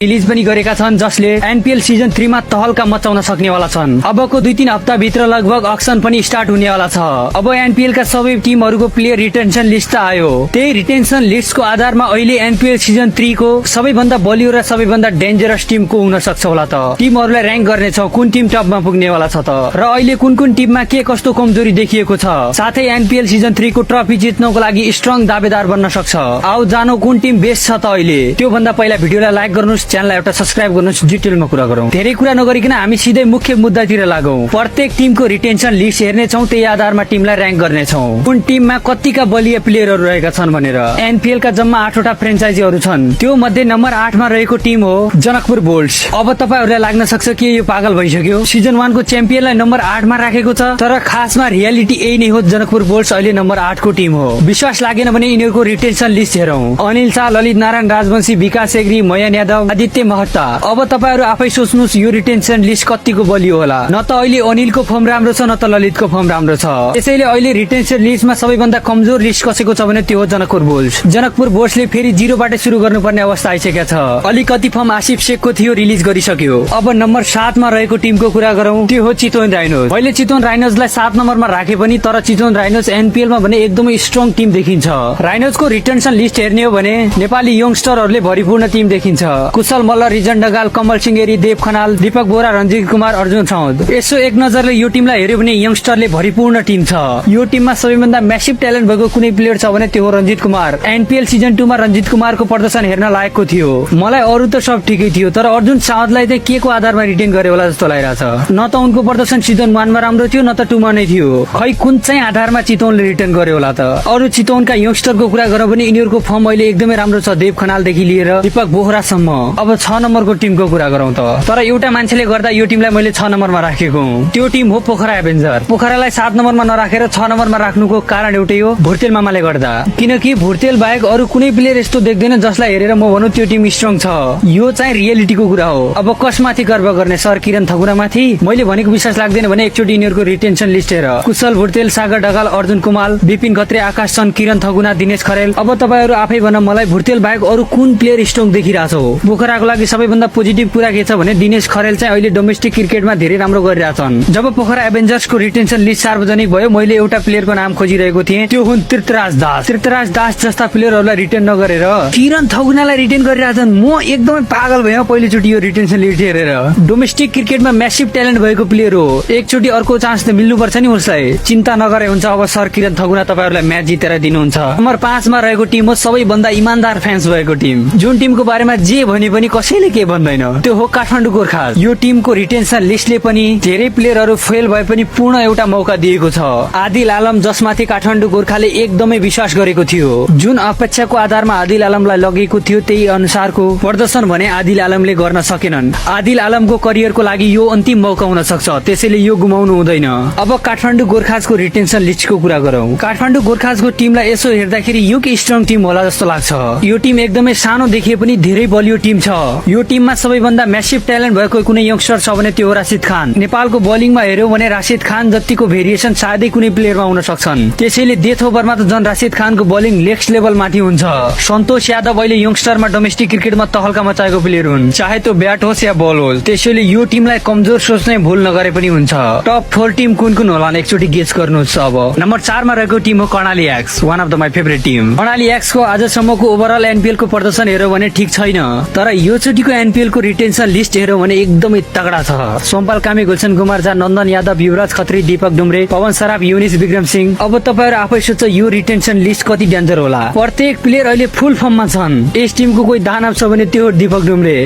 Release पनि गरेका छन् जसले एनपीएल सिजन 3 मा तहल्का मचाउन सक्नेवाला छन्। अबको 2-3 हप्ता भित्र लगभग अक्सन पनि स्टार्ट हुनेवाला छ। अब एनपीएल का सबै टिमहरूको प्लेयर रिटेन्सन लिस्ट आयो। त्यही रिटेन्सन लिस्टको आधारमा अहिले एनपीएल सिजन 3 को सबैभन्दा बलियो र सबैभन्दा डेन्जरस टिम को हुन सक्छ होला त। टिमहरूलाई र्याङ्क गर्नेछौ कुन टिम टपमा पुग्नेवाला छ त र अहिले कुन टिममा के कस्तो कमजोरी देखिएको छ। साथै एनपीएल सिजन 3 को ट्रफी जित्नको लागि स्ट्रङ दावेदार बन्न सक्छ। आउ जानो कुन टिम बेस्ट छ त अहिले। त्यो भन्दा पहिला भिडियोलाई लाइक गर्नुस्, च्यानललाई एउटा सब्स्क्राइब गर्नुस्। डिटेलमा कुरा गरौँ। धेरै कुरा नगरिकन हामी सिधै मुख्य मुद्दातिर लागौं। प्रत्येक टिमको रिटेन्सन लिस्ट हेर्नेछौँ, त्यही आधारमा टिमलाई र्याङ्क गर्नेछौँ। कुन टिममा कतिका बलिया प्लेयरहरू रहेका छन् भनेर। एनपीएल का जम्मा 8वटा फ्रेन्चाइजीहरू छन्। त्यो मध्ये नम्बर 8 मा रहेको टिम हो जनकपुर बुल्स। अब तपाईहरुलाई लाग्न सक्छ कि यो पागल भइसक्यो, सिजन 1 को च्याम्पियनलाई नम्बर 8 मा राखेको छ। तर खासमा रियालिटी यही नै हो, जनकपुर बुल्स अहिले नम्बर 8 को टिम हो। विश्वास लागेन भने यिनीहरूको रिटेन्सन लिस्ट हेरौं। अनिल शाह, ललित नारायण राजवंशी, विकास एग्री, मयन यादव, आदित्य महता। अब तपाईहरु आफै सोच्नुस् यो रिटेन्सन लिस्ट कतिको बलियो होला। न त अहिले अनिलको फर्म राम्रो छ, न त ललितको फर्म राम्रो छ। त्यसैले अहिले रिटेन्सन लिस्टमा सबैभन्दा कमजोर लिस्ट कसैको छ भने त्यो हो जनकपुर बुल्स। जनकपुर बुल्सले फेरि 0 बाट सुरु गर्नुपर्ने अवस्था आइसकेको छ। अलिकति फर्म आसिफ शेखको थियो, रिलिज गरिसक्यो। अब नम्बर 7 मा रहेको टिमको कुरा गरौँ, त्यो हो चितवन राइनोज। अहिले चितवन राइनोजलाई 7 नम्बरमा राखे पनि तर चितवन राइनोज एनपीएल मा भने एकदमै स्ट्रङ टिम देखिन्छ। राइनोजको रिटेन्सन लिस्ट हेर्ने हो भने नेपाली यंगस्टरहरूले भरिपूर्ण टिम देखिन्छ। कुशल मल्ल, रिजन ढकाल, कमल सिंहेरी, देव खनाल, दीपक बोरा, रञ्जित कुमार, अर्जुन साउद। यसो एक नजरले यो टिमलाई हेर्यो भने यंगस्टरले भरिपूर्ण टिम छ। यो टिममा सबैभन्दा म्यासिभ ट्यालेन्ट भएको कुनै प्लेयर छ भने त्यो हो रञ्जित कुमार। एनपीएल सिजन 2 मा रञ्जित कुमारको प्रदर्शन हेर्न लायकको थियो। मलाई अरु त सब ठिकै थियो, तर अर्जुन साउदलाई चाहिँ के को आधारमा रिटेन गरे होला जस्तो लागिरहेछ। न त उनको प्रदर्शन सिजन 1 मा राम्रो थियो, न त 2 मा नै थियो। खै कुन चाहिँ आधारमा चितवनले रिटेन गरे होला त। अरु चितवनका यंगस्टरको कुरा गरौँ भने यिनीहरूको फर्म अहिले एकदमै राम्रो छ, देव खनालदेखि लिएर दीपक बोहरासम्म। अब 6 नम्बरको टिमको कुरा गरौँ त। तर एउटा मान्छेले गर्दा यो टिमलाई मैले 6 नम्बरमा राखेको हुँ। त्यो टिम हो पोखरा एभेन्जर। पोखरालाई 7 नम्बरमा नराखेर 6 नम्बरमा राख्नुको कारण एउटै हो, भुर्तेल मामाले गर्दा। किनकि भुर्तेल बाहेक अरु कुनै प्लेयर यस्तो देख्दैन जसलाई हेरेर म भनौँ त्यो टिम स्ट्रङ छ। यो चाहिँ रियालिटीको कुरा हो। अब कसमाथि गर्व गर्ने, सर किरण थगुनामाथि? मैले भनेको विश्वास लाग्दैन भने एकचोटि यिनीहरूको रिटेन्सन लिस्ट हेर। कुशल भुर्तेल, सागर ढकाल, अर्जुन कुमाल, विपिन खत्री, आकाश चन्द, किरण थगुना, दिनेश खरेल। अब तपाईहरु आफै भन मलाई भुर्तेल बाहेक अरु कुन प्लेयर स्ट्रङ देखिरहेछौ? पोखराको लागि सबैभन्दा पोजिटिभ कुरा के छ भने दिनेश खरेल चाहिँ अहिले डोमेस्टिक क्रिकेटमा धेरै राम्रो गरिरहेछन्। जब पोखरा एभेन्जर्सको रिटेन्सन लिस्ट सार्वजनिक भयो, मैले एउटा प्लेयरको नाम खोजिरहेको थिएँ, त्यो हुन् तीर्थराज दास। तीर्थराज दास जस्ता प्लेयरहरूलाई रिटेन नगरेर किरण थगुनालाई रिटेन गरिरहेछन्। म एकदमै पागल भएँ पहिलोचोटि यो रिटेन्सन लिस्ट हेरेर। डोमेस्टिक क्रिकेटमा म्यासिभ ट्यालेन्ट भएको प्लेयर हो, एकचोटि अर्को चान्स त मिल्नुपर्छ नि उसलाई। चिन्ता नगरे हुन्छ। अब सर किरण थगुना तपाईहरुलाई म्याच जितेर दिनुहुन्छ। नम्बर 5 मा रहेको टिम हो सबैभन्दा इमानदार फ्यान्स भएको टिम, जुन टिमको बारेमा जे भने पनि कसैले के भन्दैन, त्यो हो काठमाडौँ गोर्खास। यो टिमको रिटेन्सन लिस्टले पनि धेरै प्लेयरहरू फेल भए पनि पूर्ण एउटा मौका दिएको छ। आदिल आलम जसमाथि काठमाडौँ गोर्खाले एकदमै विश्वास गरेको थियो, जुन अपेक्षाको आधारमा आदिल आलमलाई लगेको थियो त्यही अनुसारको प्रदर्शन भने आदिल आलमले गर्न सकेनन्। आदिल आलमको करियरको लागि यो अन्तिम मौका हुन सक्छ, त्यसैले यो गुमाउनु हुँदैन। अब काठमाडौँ गोर्खासको रिटेन्सन लिस्टको कुरा गरौँ। काठमाडौँ गोर्खासको टिमलाई यसो हेर्दाखेरि यो के स्ट्रङ टिम होला जस्तो लाग्छ। यो टिम एकदमै सानो देखिए पनि धेरै बलियो टिम छ। यो टिममा सबैभन्दा म्यासिभ ट्यालेन्ट भएको कुनै यंगस्टर छ भने त्यो हो राशिद खान। नेपालको बलिङमा हेर्यो भने राशिद खान जतिको भेरिएसन सायदै कुनै प्लेयरमा हुन सक्छन्। त्यसैले डेथ ओभरमा त झन् राशिद खानको बलिङ नेक्स्ट लेभल माथि हुन्छ। सन्तोष यादव अहिले यंगस्टरमा डोमेस्टिक क्रिकेटमा तहल्का मचाएको प्लेयर हुन्, चाहे त्यो ब्याट होस् या बल होस्। त्यसैले यो टिमलाई कमजोर सोच्ने भुल नगरे पनि हुन्छ। टप 4 टिम कुन कुन होला एकचोटि गेस गर्नुहोस्। अब नम्बर 4 मा रहेको टिम हो Karnali Yaks, one of the my favourite team. Karnali Yaks को आजसम्मको ओभरअल एनपीएल को प्रदर्शन हेर्यो भने ठीक छैन, तर यो चोटिको एनपीएल को रिटेन्सन लिस्ट हेर्यो भने एकदमै तगडा छ। सोमपाल कामी, गुलशन कुमार झा, नन्दन यादव, युवराज खत्री, दीपक डुम्रे, पवन सराफ, युनिस विक्रम सिंह। अब तपाईहरु आफै सोच्छ यो रिटेन्सन लिस्ट कति डेन्जर होला। प्रत्येक प्लेयर अहिले फुल फर्ममा छन्। यस टिमको कोही दानव छ भने त्यो हो दीपक डुम्रे।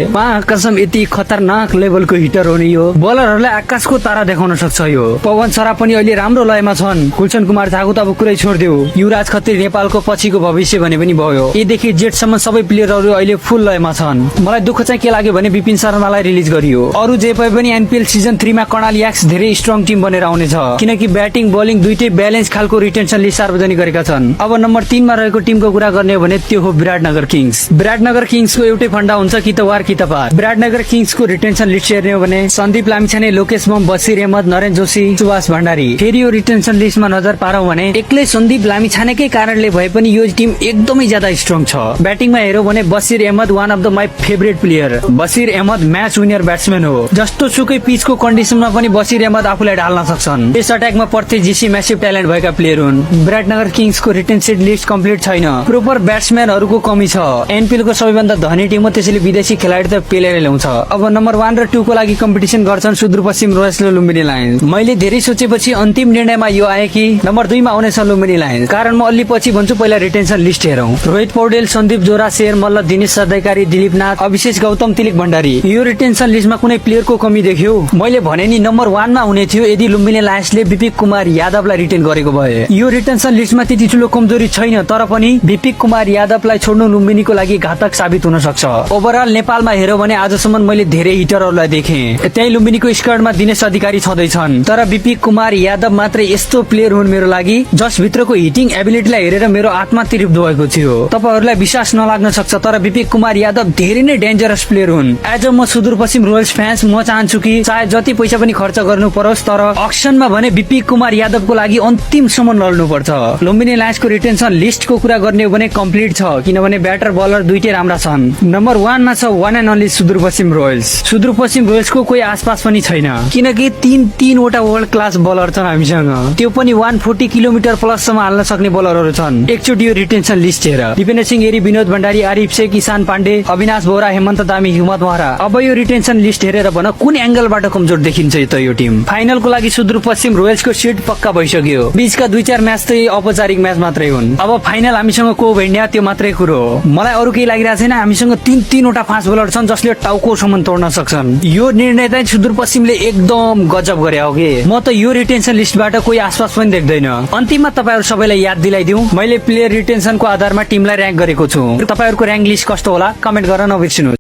कसम यति खतरनाक लेभलको हिटर हो नि यो, बलरहरूलाई आकाशको तारा देखाउन सक्छ यो। पवन सराफ पनि अहिले राम्रो लयमा छन्। गुलशन कुमार झाको त अब कुरै छोड्दियो। युवराज खत्री नेपालको पछिको भविष्य भने पनि भयो। एदेखि जेडसम्म सबै प्लेयरहरू अहिले फुल लयमा छन्। मलाई दुःख चाहिँ के लाग्यो भने विपिन शर्मालाई रिलिज गरियो। अरु जे भए पनि एनपीएल सिजन 3 मा कर्णाली एक्स धेरै स्ट्रङ टिम बनेर आउनेछ, किनकि ब्याटिङ बलिङ दुईटै ब्यालेन्स खालको रिटेन्सन लिस्ट सार्वजनिक गरेका छन्। अब नम्बर 3 मा रहेको टिमको कुरा गर्ने हो भने त्यो हो विराटनगर किङ्स। विराटनगर किङ्सको एउटै फन्डा हुन्छ, कि त वार कि त पार। विराटनगर किङ्सको रिटेन्सन लिस्ट हेर्ने हो भने सन्दीप लामिछाने, लोकेश मम, बसिर अहमद, नरेन जोशी, सुभाष भण्डारी। फेरि यो रिटेन्सन लिस्टमा नजर पारौं भने एक्लै सन्दीप लामिछानेकै कारणले भए पनि यो टिम एकदमै ज्यादा स्ट्रङ छ। ब्याटिङमा हेर्यो भने Basir Ahmad one of the my favourite player Basir Ahmad match winner batsman हो। जस्तो सुकै पिचको कन्डिसनमा पनि बसिर अहमद आफूलाई ढाल्न सक्छन्। यस अट्याकमा प्रत्येक जीसी म्यासिभ ट्यालेन्ट भएका प्लेयर हुन्। विराटनगर किङ्सको रिटेन सेट लिस्ट कम्प्लिट छैन। प्रोपर ब्याट्सम्यानहरूको कमी छ। एनपीएल को सबैभन्दा धनी टिम हो, त्यसैले विदेशी खेलाडी त पेलेर ल्याउँछ। अब नम्बर 1 र 2 को लागि कम्पिटिसन गर्छन् सुदूरपश्चिम रोयल्स र लुम्बिनी लायन्स। मैले धेरै सोचेपछि अन्तिम निर्णयमा यो आए कि नम्बर 2 मा आउनेछ लुम्बिनी लायन्स। कारण म अलि पछि भन्छु, पहिला रिटेन्सन लिस्ट हेरौं। रोहित पौडेल, सन्दीप जोरा, शेर मल्ल, दिनेश सरदैकारी, दिलीप नाथ, अभिषेक गौतम, तिलक भण्डारी। यो रिटेन्सन लिस्टमा कुनै प्लेयरको कमी देखियो? मैले भने नि नम्बर 1 मा हुने थियो यदि लुम्बिनी लायन्सले विपिक कुमार यादवलाई रिटेन गरेको भए। यो रिटेन्सन लिस्टमा त्यति ठूलो कमजोरी छैन, तर पनि विपिक कुमार यादवलाई छोड्नु लुम्बिनीको लागि घातक साबित हुन सक्छ। ओभरअल नेपालमा हेर्यो भने आजसम्म मैले धेरै हिटरहरूलाई देखेँ। त्यही लुम्बिनीको स्क्वाडमा दिनेश अधिकारी छँदैछन्, तर विपिक कुमार यादव मात्र यस्तो प्लेयर हुन् मेरो लागि जस भित्रको हिटिङ एबिलिटीलाई हेरेर मेरो आत्मा तृप्त भएको थियो। तपाईहरुलाई विश्वास नलाग्न सक्छ, तर विपिक कुमार यादव धेरै नै डेन्जरस प्लेयर हुन्। एज म सुदूरपश्चिम रोयल्स फ्यान्स म चाहन्छु कि चाहे जति पैसा पनि खर्च गर्नु परोस्, तर अक्सनमा भने विपिक कुमार यादवको लागि अन्तिमसम्म लड्नु पर्छ। लुम्बिनी लायन्सको रिटेन्सन लिस्टको कुरा गर्ने हो भने कम्प्लिट छ, किनभने ब्याटर बलर दुईटै राम्रा छन्। नम्बर 1 मा छ one and only Sudurpashchim Royals. Sudurpashchim रोयल्सको कोही आसपास पनि छैन, किनकि तीनवटा वर्ल्ड क्लास बलर छन् हामीसँग, त्यो पनि 140 किलोमिटर प्लससम्म हाल्न सक्ने बलरहरू छन्। एकचोटि यो रिटेन्सन लिस्ट हेर। दिपेन्द्र सिंह एरी, विनोद भण्डारी, आरिफ शेख, ईशान पाण्डे, अविनाश बोहरा, हेमन्त दामी, हिम्मत महरा। अब यो रिटेन्सन लिस्ट हेरेर भन कुन एंगलबाट कमजोर देखिन्छ त यो टिम। फाइनलको लागि सुदूरपश्चिम रोयल्सको सिट पक्का भइसक्यो। बीचका 2-4 म्याच चाहिँ औपचारिक म्याच मात्रै हुन्। अब फाइनल हामीसँग को भेट्ने त्यो मात्रै कुरो हो। मलाई अरू केही लागिरहेको छैन। हामीसँग तीनवटा फास्ट बलर छन् जसले टाउकोसम्म तोड्न सक्छन्। यो निर्णय चाहिँ सुदूरपश्चिमले एकदम गजब गरे हो कि म त यो रिटेन्सन लिस्टबाट कोही आसपास पनि देख्दैन। अन्तिममा तपाईहरु सबैलाई याद दिलाइदिउँ, मैले प्लेयर रिटेन्सनको आधारमा टिमलाई र्याङ्क गरेको छु। तपाईहरुको र्याङ्क लिस्ट कस्तो होला कमेन्ट गर्न नबिर्सिनुहोस्।